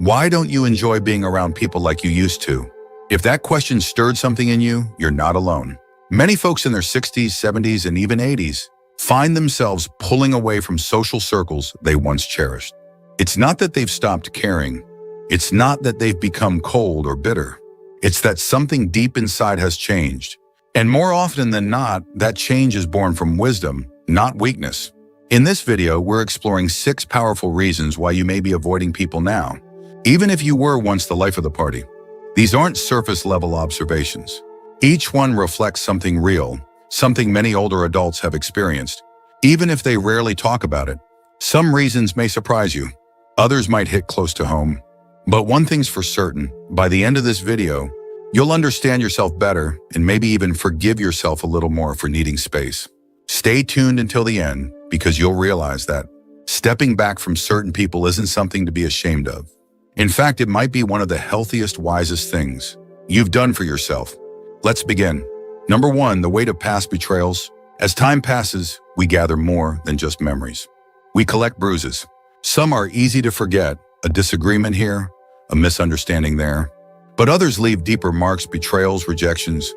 Why don't you enjoy being around people like you used to? If that question stirred something in you, you're not alone. Many folks in their 60s, 70s, and even 80s find themselves pulling away from social circles they once cherished. It's not that they've stopped caring. It's not that they've become cold or bitter. It's that something deep inside has changed. And more often than not, that change is born from wisdom, not weakness. In this video, we're exploring 6 powerful reasons why you may be avoiding people now, even if you were once the life of the party. These aren't surface-level observations. Each one reflects something real, something many older adults have experienced, even if they rarely talk about it. Some reasons may surprise you. Others might hit close to home. But one thing's for certain, by the end of this video, you'll understand yourself better and maybe even forgive yourself a little more for needing space. Stay tuned until the end, because you'll realize that stepping back from certain people isn't something to be ashamed of. In fact, it might be one of the healthiest, wisest things you've done for yourself. Let's begin. Number 1, the weight of past betrayals. As time passes, we gather more than just memories. We collect bruises. Some are easy to forget, a disagreement here, a misunderstanding there. But others leave deeper marks, betrayals, rejections,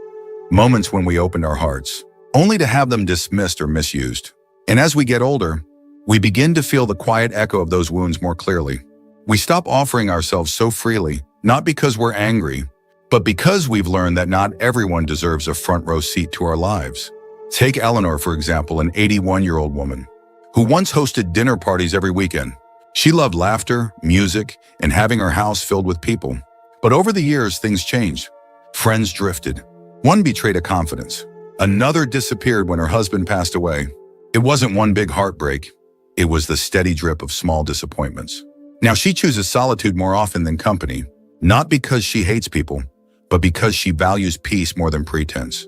moments when we opened our hearts, only to have them dismissed or misused. And as we get older, we begin to feel the quiet echo of those wounds more clearly. We stop offering ourselves so freely, not because we're angry, but because we've learned that not everyone deserves a front row seat to our lives. Take Eleanor, for example, an 81-year-old woman who once hosted dinner parties every weekend. She loved laughter, music, and having her house filled with people. But over the years, things changed. Friends drifted. One betrayed a confidence. Another disappeared when her husband passed away. It wasn't one big heartbreak. It was the steady drip of small disappointments. Now she chooses solitude more often than company, not because she hates people, but because she values peace more than pretense.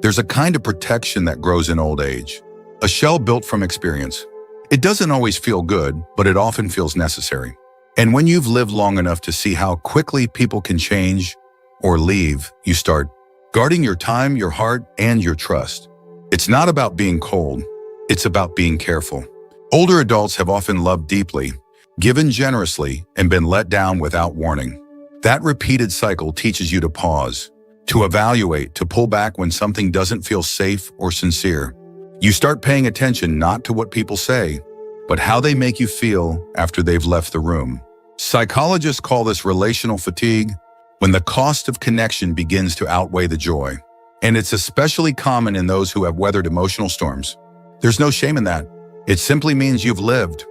There's a kind of protection that grows in old age, a shell built from experience. It doesn't always feel good, but it often feels necessary. And when you've lived long enough to see how quickly people can change or leave, you start guarding your time, your heart, and your trust. It's not about being cold. It's about being careful. Older adults have often loved deeply, given generously, and been let down without warning. That repeated cycle teaches you to pause, to evaluate, to pull back when something doesn't feel safe or sincere. You start paying attention not to what people say, but how they make you feel after they've left the room. Psychologists call this relational fatigue, when the cost of connection begins to outweigh the joy. And it's especially common in those who have weathered emotional storms. There's no shame in that. It simply means you've lived.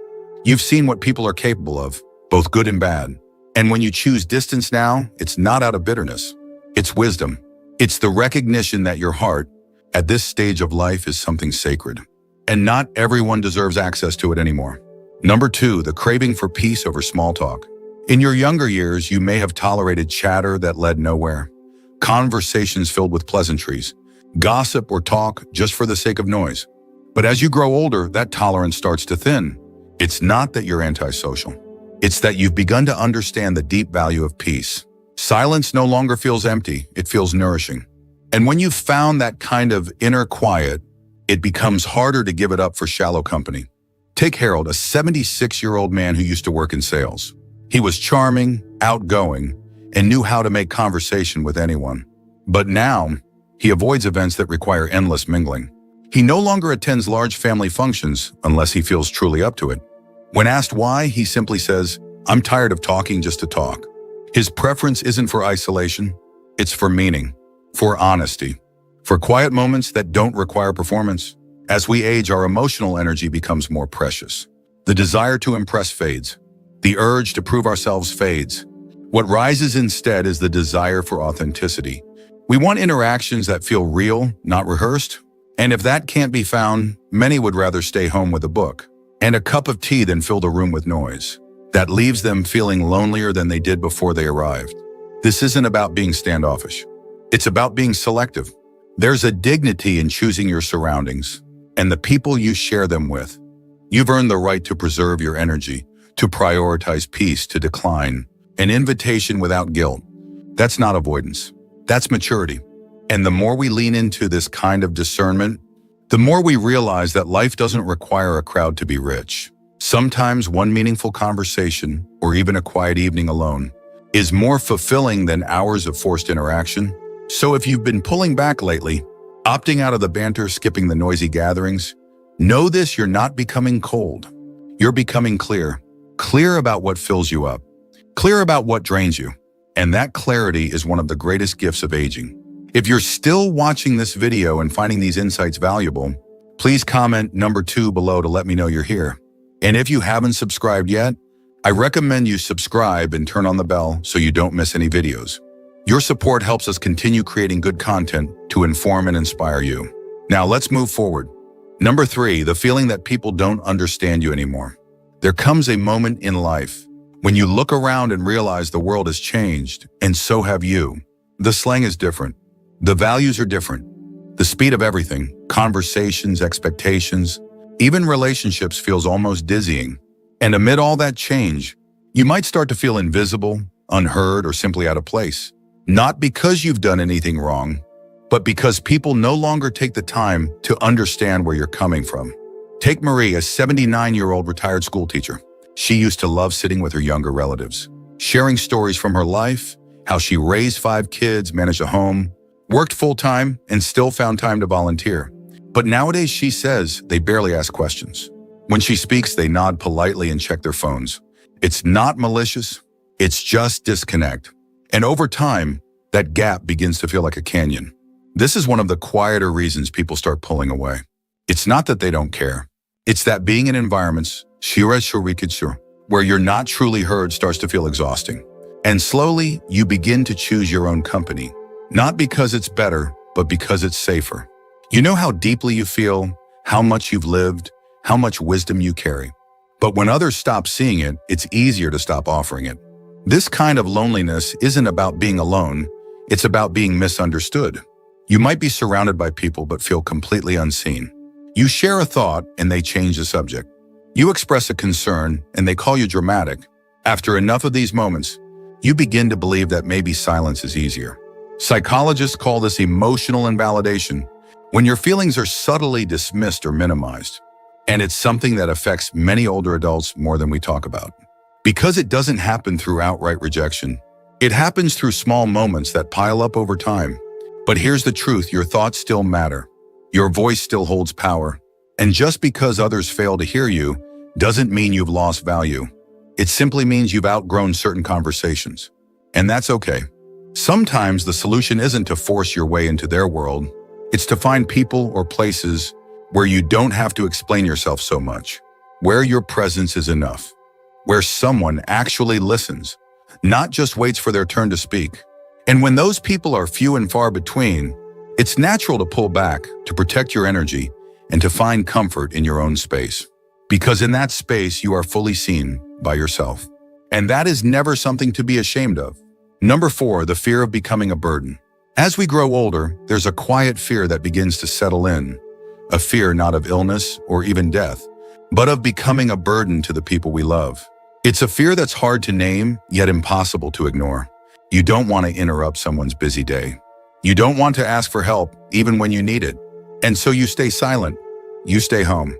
You've seen what people are capable of, both good and bad. And when you choose distance now, it's not out of bitterness. It's wisdom. It's the recognition that your heart, at this stage of life, is something sacred. And not everyone deserves access to it anymore. Number 2, the craving for peace over small talk. In your younger years, you may have tolerated chatter that led nowhere, conversations filled with pleasantries, gossip or talk just for the sake of noise. But as you grow older, that tolerance starts to thin. It's not that you're antisocial. It's that you've begun to understand the deep value of peace. Silence no longer feels empty, it feels nourishing. And when you've found that kind of inner quiet, it becomes harder to give it up for shallow company. Take Harold, a 76-year-old man who used to work in sales. He was charming, outgoing, and knew how to make conversation with anyone. But now, he avoids events that require endless mingling. He no longer attends large family functions unless he feels truly up to it. When asked why, he simply says, "I'm tired of talking just to talk." His preference isn't for isolation, it's for meaning, for honesty, for quiet moments that don't require performance. As we age, our emotional energy becomes more precious. The desire to impress fades. The urge to prove ourselves fades. What rises instead is the desire for authenticity. We want interactions that feel real, not rehearsed. And if that can't be found, many would rather stay home with a book and a cup of tea than fill the room with noise. That leaves them feeling lonelier than they did before they arrived. This isn't about being standoffish. It's about being selective. There's a dignity in choosing your surroundings and the people you share them with. You've earned the right to preserve your energy, to prioritize peace, to decline an invitation without guilt. That's not avoidance. That's maturity. And the more we lean into this kind of discernment, the more we realize that life doesn't require a crowd to be rich. Sometimes one meaningful conversation, or even a quiet evening alone, is more fulfilling than hours of forced interaction. So if you've been pulling back lately, opting out of the banter, skipping the noisy gatherings, know this: you're not becoming cold. You're becoming clear. Clear about what fills you up. Clear about what drains you. And that clarity is one of the greatest gifts of aging. If you're still watching this video and finding these insights valuable, please comment number 2 below to let me know you're here. And if you haven't subscribed yet, I recommend you subscribe and turn on the bell so you don't miss any videos. Your support helps us continue creating good content to inform and inspire you. Now let's move forward. Number 3, the feeling that people don't understand you anymore. There comes a moment in life when you look around and realize the world has changed, and so have you. The slang is different. The values are different. The speed of everything, conversations, expectations, even relationships feels almost dizzying. And amid all that change, you might start to feel invisible, unheard, or simply out of place. Not because you've done anything wrong, but because people no longer take the time to understand where you're coming from. Take Marie, a 79-year-old retired school teacher. She used to love sitting with her younger relatives, sharing stories from her life, how she raised 5 kids, managed a home, worked full-time, and still found time to volunteer. But nowadays, she says, they barely ask questions. When she speaks, they nod politely and check their phones. It's not malicious, it's just disconnect. And over time, that gap begins to feel like a canyon. This is one of the quieter reasons people start pulling away. It's not that they don't care. It's that being in environments, where you're not truly heard starts to feel exhausting. And slowly, you begin to choose your own company. Not because it's better, but because it's safer. You know how deeply you feel, how much you've lived, how much wisdom you carry. But when others stop seeing it, it's easier to stop offering it. This kind of loneliness isn't about being alone, it's about being misunderstood. You might be surrounded by people but feel completely unseen. You share a thought and they change the subject. You express a concern and they call you dramatic. After enough of these moments, you begin to believe that maybe silence is easier. Psychologists call this emotional invalidation, when your feelings are subtly dismissed or minimized. And it's something that affects many older adults more than we talk about. Because it doesn't happen through outright rejection. It happens through small moments that pile up over time. But here's the truth: your thoughts still matter. Your voice still holds power. And just because others fail to hear you doesn't mean you've lost value. It simply means you've outgrown certain conversations. And that's okay. Sometimes the solution isn't to force your way into their world. It's to find people or places where you don't have to explain yourself so much, where your presence is enough, where someone actually listens, not just waits for their turn to speak. And when those people are few and far between, it's natural to pull back, to protect your energy, and to find comfort in your own space. Because in that space, you are fully seen by yourself. And that is never something to be ashamed of. Number 4, the fear of becoming a burden. As we grow older, there's a quiet fear that begins to settle in. A fear not of illness or even death, but of becoming a burden to the people we love. It's a fear that's hard to name, yet impossible to ignore. You don't want to interrupt someone's busy day. You don't want to ask for help, even when you need it. And so you stay silent. You stay home.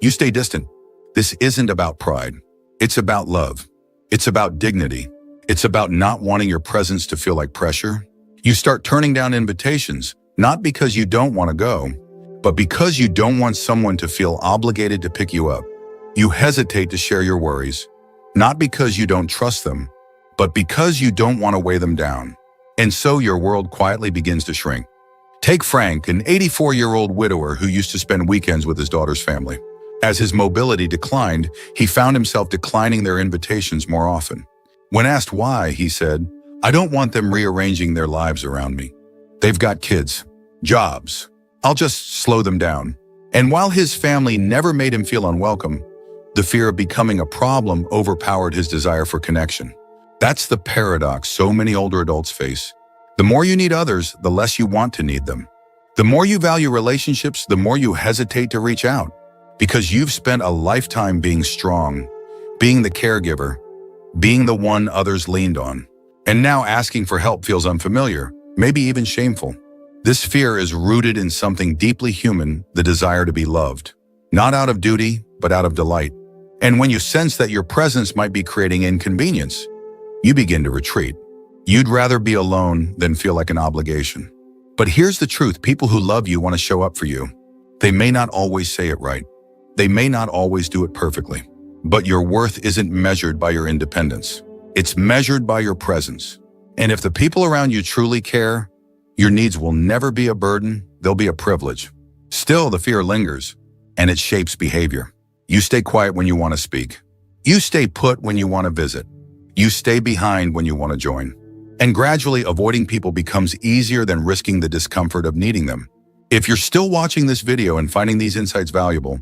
You stay distant. This isn't about pride. It's about love. It's about dignity. It's about not wanting your presence to feel like pressure. You start turning down invitations, not because you don't want to go, but because you don't want someone to feel obligated to pick you up. You hesitate to share your worries, not because you don't trust them, but because you don't want to weigh them down. And so your world quietly begins to shrink. Take Frank, an 84-year-old widower who used to spend weekends with his daughter's family. As his mobility declined, he found himself declining their invitations more often. When asked why, he said, "I don't want them rearranging their lives around me. They've got kids, jobs. I'll just slow them down." And while his family never made him feel unwelcome, the fear of becoming a problem overpowered his desire for connection. That's the paradox so many older adults face. The more you need others, the less you want to need them. The more you value relationships, the more you hesitate to reach out. Because you've spent a lifetime being strong, being the caregiver, being the one others leaned on. And now asking for help feels unfamiliar, maybe even shameful. This fear is rooted in something deeply human, the desire to be loved. Not out of duty, but out of delight. And when you sense that your presence might be creating inconvenience, you begin to retreat. You'd rather be alone than feel like an obligation. But here's the truth: people who love you want to show up for you. They may not always say it right. They may not always do it perfectly. But your worth isn't measured by your independence. It's measured by your presence. And if the people around you truly care, your needs will never be a burden, they'll be a privilege. Still, the fear lingers, and it shapes behavior. You stay quiet when you want to speak. You stay put when you want to visit. You stay behind when you want to join. And gradually, avoiding people becomes easier than risking the discomfort of needing them. If you're still watching this video and finding these insights valuable,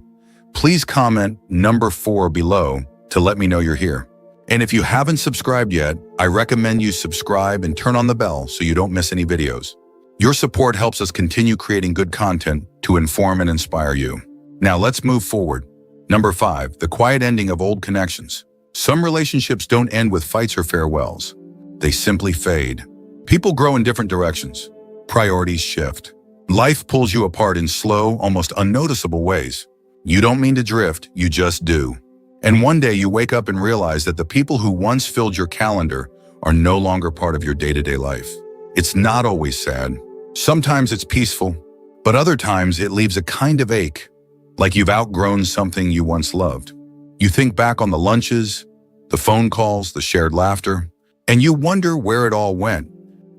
please comment number 4 below to let me know you're here. And if you haven't subscribed yet, I recommend you subscribe and turn on the bell so you don't miss any videos. Your support helps us continue creating good content to inform and inspire you. Now let's move forward. Number 5, the quiet ending of old connections. Some relationships don't end with fights or farewells. They simply fade. People grow in different directions. Priorities shift. Life pulls you apart in slow, almost unnoticeable ways. You don't mean to drift, you just do. And one day you wake up and realize that the people who once filled your calendar are no longer part of your day-to-day life. It's not always sad. Sometimes it's peaceful, but other times it leaves a kind of ache, like you've outgrown something you once loved. You think back on the lunches, the phone calls, the shared laughter, and you wonder where it all went.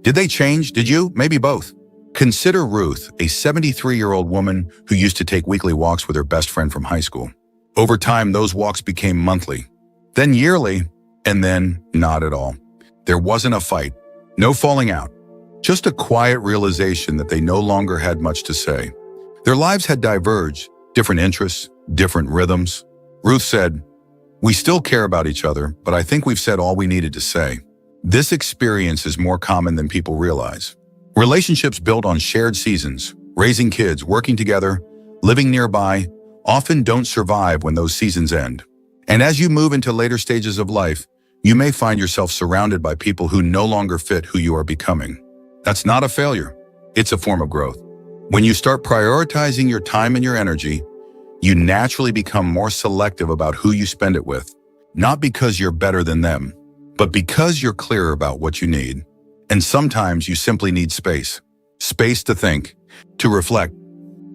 Did they change? Did you? Maybe both. Consider Ruth, a 73-year-old woman who used to take weekly walks with her best friend from high school. Over time, those walks became monthly, then yearly, and then not at all. There wasn't a fight, no falling out, just a quiet realization that they no longer had much to say. Their lives had diverged, different interests, different rhythms. Ruth said, "We still care about each other, but I think we've said all we needed to say." This experience is more common than people realize. Relationships built on shared seasons, raising kids, working together, living nearby, often don't survive when those seasons end. And as you move into later stages of life, you may find yourself surrounded by people who no longer fit who you are becoming. That's not a failure. It's a form of growth. When you start prioritizing your time and your energy, you naturally become more selective about who you spend it with, not because you're better than them, but because you're clearer about what you need. And sometimes you simply need space. Space to think, to reflect,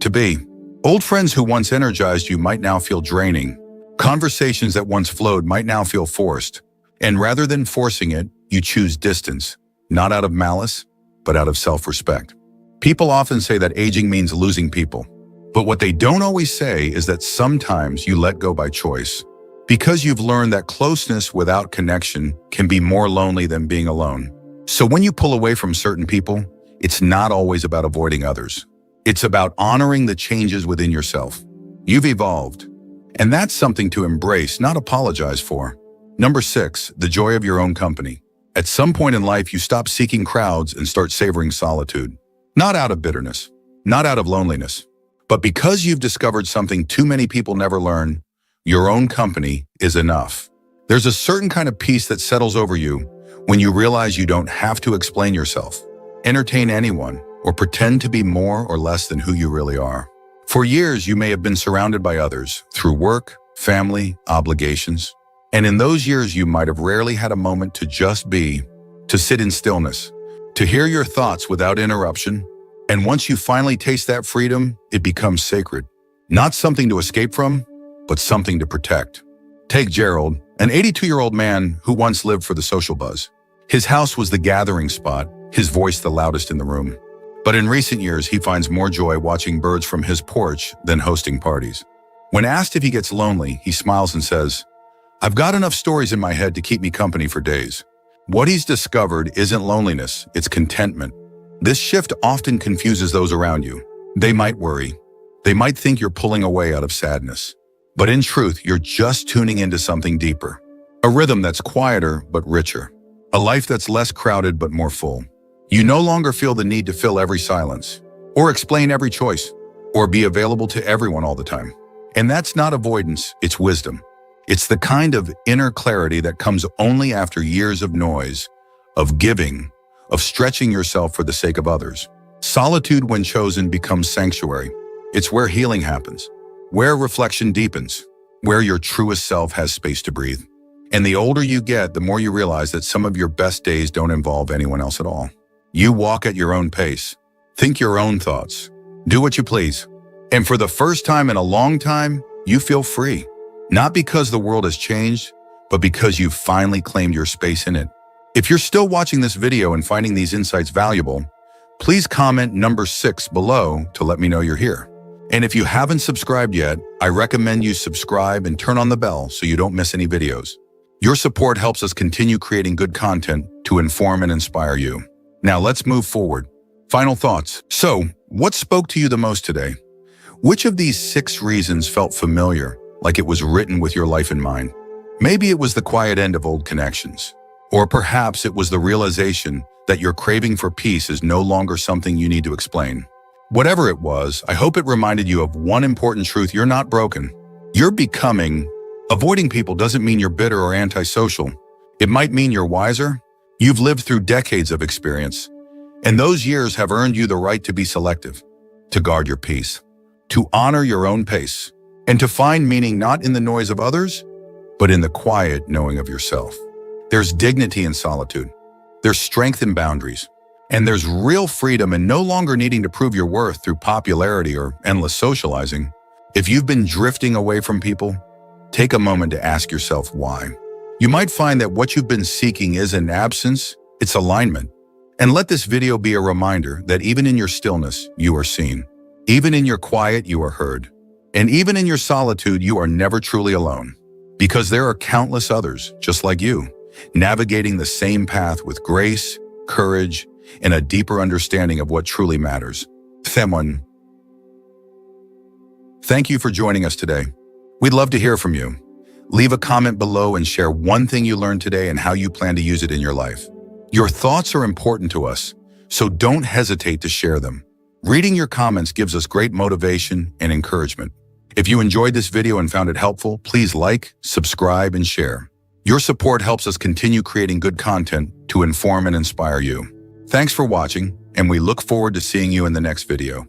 to be. Old friends who once energized you might now feel draining. Conversations that once flowed might now feel forced. And rather than forcing it, you choose distance, not out of malice, but out of self-respect. People often say that aging means losing people. But what they don't always say is that sometimes you let go by choice, because you've learned that closeness without connection can be more lonely than being alone. So when you pull away from certain people, it's not always about avoiding others. It's about honoring the changes within yourself. You've evolved, and that's something to embrace, not apologize for. Number 6, the joy of your own company. At some point in life, you stop seeking crowds and start savoring solitude. Not out of bitterness, not out of loneliness, but because you've discovered something too many people never learn: your own company is enough. There's a certain kind of peace that settles over you when you realize you don't have to explain yourself, entertain anyone, or pretend to be more or less than who you really are. For years, you may have been surrounded by others through work, family, obligations. And in those years, you might have rarely had a moment to just be, to sit in stillness, to hear your thoughts without interruption. And once you finally taste that freedom, it becomes sacred. Not something to escape from, but something to protect. Take Gerald, an 82-year-old man who once lived for the social buzz. His house was the gathering spot, his voice the loudest in the room. But in recent years, he finds more joy watching birds from his porch than hosting parties. When asked if he gets lonely, he smiles and says, "I've got enough stories in my head to keep me company for days." What he's discovered isn't loneliness, it's contentment. This shift often confuses those around you. They might worry. They might think you're pulling away out of sadness. But in truth, you're just tuning into something deeper. A rhythm that's quieter but richer. A life that's less crowded but more full. You no longer feel the need to fill every silence, or explain every choice, or be available to everyone all the time. And that's not avoidance, it's wisdom. It's the kind of inner clarity that comes only after years of noise, of giving, of stretching yourself for the sake of others. Solitude, when chosen, becomes sanctuary. It's where healing happens, where reflection deepens, where your truest self has space to breathe. And the older you get, the more you realize that some of your best days don't involve anyone else at all. You walk at your own pace, think your own thoughts, do what you please. And for the first time in a long time, you feel free. Not because the world has changed, but because you've finally claimed your space in it. If you're still watching this video and finding these insights valuable, please comment number 6 below to let me know you're here. And if you haven't subscribed yet, I recommend you subscribe and turn on the bell so you don't miss any videos. Your support helps us continue creating good content to inform and inspire you. Now let's move forward. Final thoughts. So, what spoke to you the most today? Which of these 6 reasons felt familiar, like it was written with your life in mind? Maybe it was the quiet end of old connections. Or perhaps it was the realization that your craving for peace is no longer something you need to explain. Whatever it was, I hope it reminded you of one important truth: you're not broken. You're becoming. Avoiding people doesn't mean you're bitter or antisocial. It might mean you're wiser. You've lived through decades of experience, and those years have earned you the right to be selective, to guard your peace, to honor your own pace, and to find meaning not in the noise of others, but in the quiet knowing of yourself. There's dignity in solitude. There's strength in boundaries. And there's real freedom in no longer needing to prove your worth through popularity or endless socializing. If you've been drifting away from people, take a moment to ask yourself why. You might find that what you've been seeking isn't absence, it's alignment. And let this video be a reminder that even in your stillness, you are seen. Even in your quiet, you are heard. And even in your solitude, you are never truly alone. Because there are countless others, just like you, navigating the same path with grace, courage, and a deeper understanding of what truly matters. Someone. Thank you for joining us today. We'd love to hear from you. Leave a comment below and share one thing you learned today and how you plan to use it in your life. Your thoughts are important to us, so don't hesitate to share them. Reading your comments gives us great motivation and encouragement. If you enjoyed this video and found it helpful, please like, subscribe, and share. Your support helps us continue creating good content to inform and inspire you. Thanks for watching, and we look forward to seeing you in the next video.